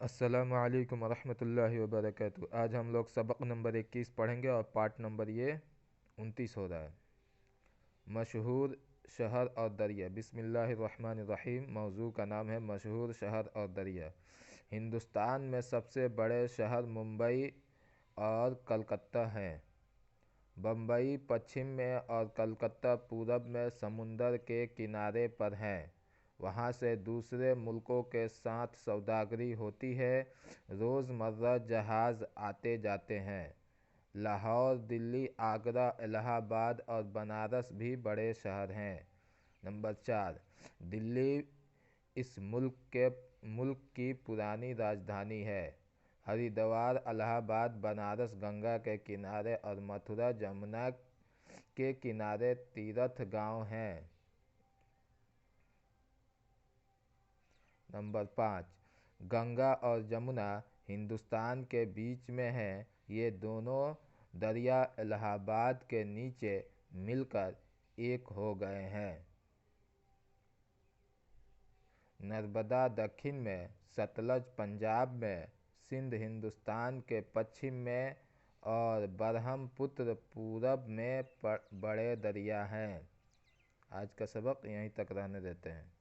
अस्सलामु अलैकुम वरहमतुल्लाहि वबरकातुहू। आज हम लोग सबक नंबर 21 पढ़ेंगे और पार्ट नंबर ये 29 हो रहा है। मशहूर शहर और दरिया। बिस्मिल्लाहिर्रहमानिर्रहीम। मौजू का नाम है मशहूर शहर और दरिया। हिंदुस्तान में सबसे बड़े शहर मुंबई और कलकत्ता हैं। बम्बई पश्चिम में और कलकत्ता पूरब में समुंदर के किनारे पर हैं। वहाँ से दूसरे मुल्कों के साथ सौदागरी होती है। रोज़मर्रा जहाज़ आते जाते हैं। लाहौर, दिल्ली, आगरा, इलाहाबाद और बनारस भी बड़े शहर हैं। नंबर 4, दिल्ली इस मुल्क की पुरानी राजधानी है। हरिद्वार, इलाहाबाद, बनारस गंगा के किनारे और मथुरा जमुना के किनारे तीर्थ गांव हैं। नंबर 5, गंगा और जमुना हिंदुस्तान के बीच में हैं। ये दोनों दरिया इलाहाबाद के नीचे मिलकर एक हो गए हैं। नर्मदा दक्षिण में, सतलज पंजाब में, सिंध हिंदुस्तान के पश्चिम में और ब्रह्मपुत्र पूरब में बड़े दरिया हैं। आज का सबक यहीं तक रहने देते हैं।